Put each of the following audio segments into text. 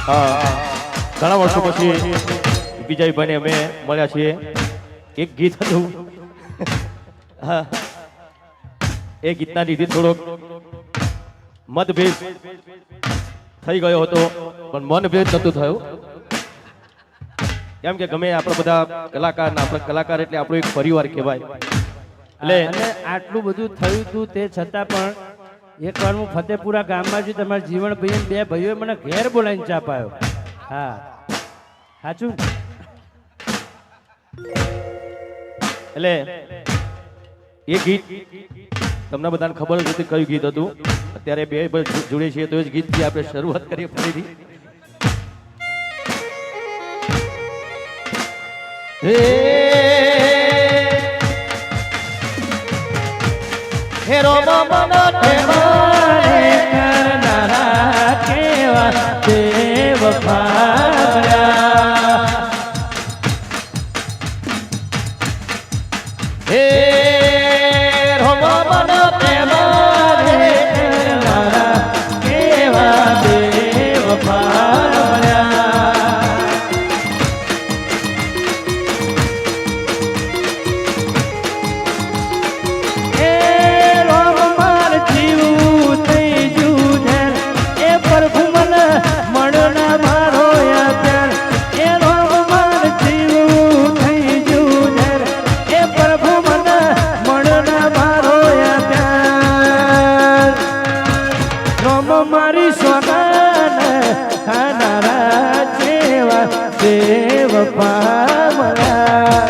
ઘણા વર્ષો પછી વિજયભાઈને અમે મળ્યા છીએ. એક ગીત હતું, હા, એ ગીતના લીધે થોડોક મતભેદ થઈ ગયો હતો, પણ મનભેદ નહોતું થયું. કેમ કે ગમે આપણે બધા કલાકાર, આપણે કલાકાર એટલે આપણો એક પરિવાર કહેવાય. એટલે આટલું બધું થયું હતું તે છતાં પણ એકવાર હું ફતેપુરા ગામમાં છું, તમારા જીવનભાઈ બે ભાઈઓએ મને ઘેર બોલાવીને ચા પાયો. હા, સાચું. એટલે એ ગીત તમને બધાને ખબર જ હતી કયું ગીત હતું. અત્યારે બે જોડે છીએ તો એ જ ગીતથી આપણે શરૂઆત કરીએ ફરીથી. હે રોમા મન ઠેવારે કરનારા કેવા દેવ ભાગ્યા. હે રોમા મન ઠેવારે કરનારા કેવા દેવ ભાગ્યા. મારી સોના ખાનારા જેવા દેવ પામરા.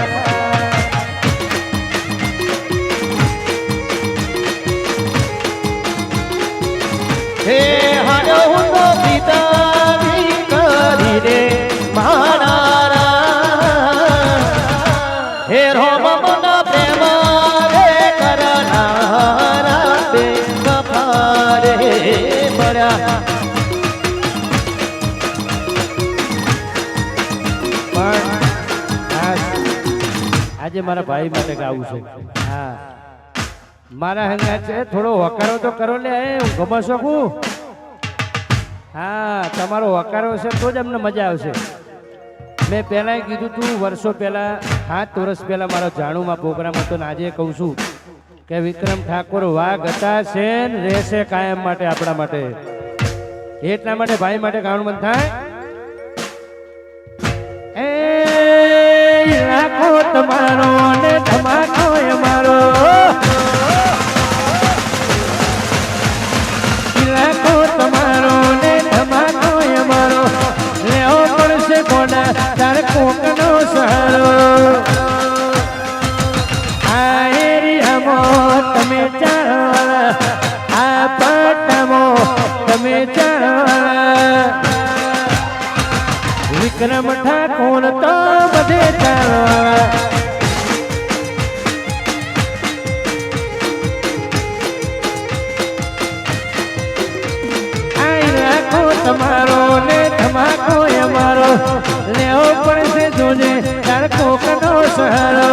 હે હાડો હુંડો પિતા કરી રે મારા. હે રોમ મન પ્રેમ રે કરનારા બે કપારે બળ્યા. આજે મારા ભાઈ માટે ગાવું છે. હા, મારા હંગા છે, થોડો વકારો તો કરો લે. હું ગમા શકું? હા, તમારો વકારો છે તો જ અમને મજા આવશે. મેં પહેલાં કીધું તું વર્ષો પહેલાં, 7 વર્ષ પહેલાં મારો જાણુમાં પ્રોગ્રામ હતો ને આજે કહું છું કે વિક્રમ ઠાકોર વાઘ હતા છે ને રહેશે કાયમ માટે આપણા માટે. એટલા માટે ભાઈ માટે ગાવાનું મન થાય. એ લાખો તમારો ને ધમાકો મારો, લાખો તમારો ને ધમાકો મારો. લેવો પડશે કોના તાર કોકનો સહારો. આ એરિયામાં તમે ચાલવાળા, આ પાટામાં તમે ચાલવાળા. વિક્રમ ઠાકોર તો બધે ચાલવાળા. તમારો ને ધમાકો અમારો. લેવો પડશે જોજે તાર કોકનો સહારો.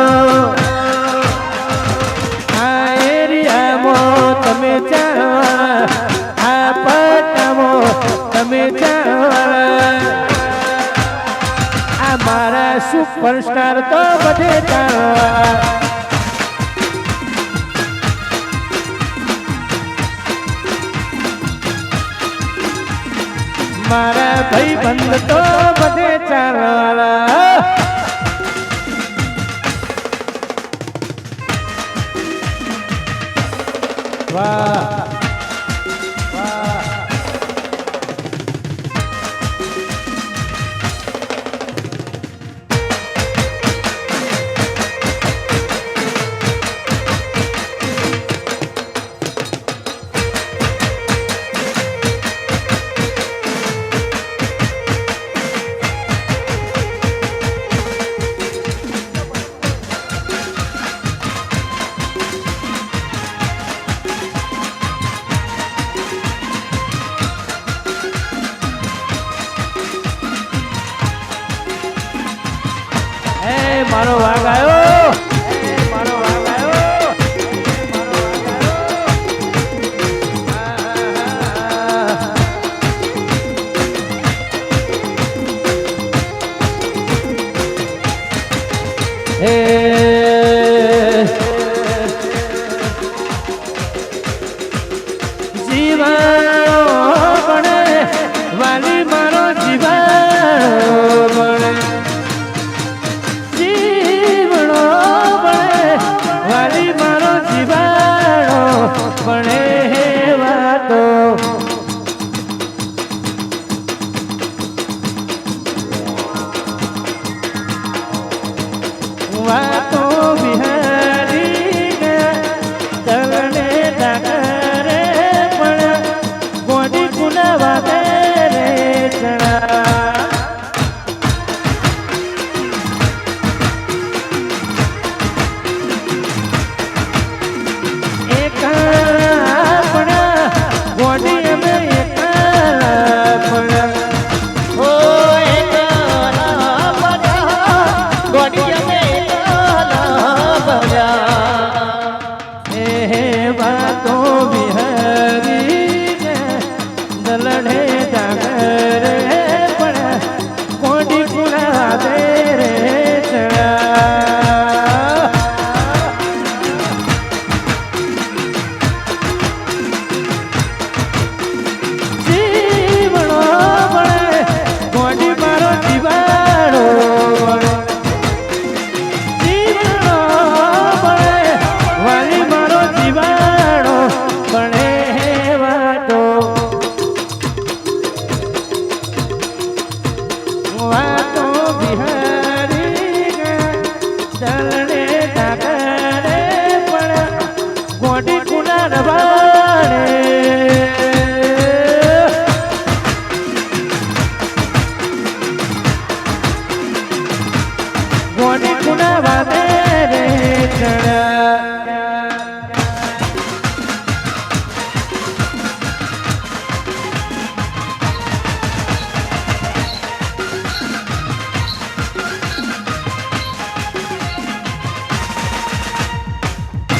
આ એરિયામાં તમે ચાલવાળા, આ પટ્ટામાં તમે ચાલવાળા. આ મારા સુપરસ્ટાર તો બધે ચાલવાળા. મારા ભાઈ બંધ તો બધે ચાલવાળા. વાહ મારો વાઘ આવ્યો, મારો વાઘ આવ્યો, હે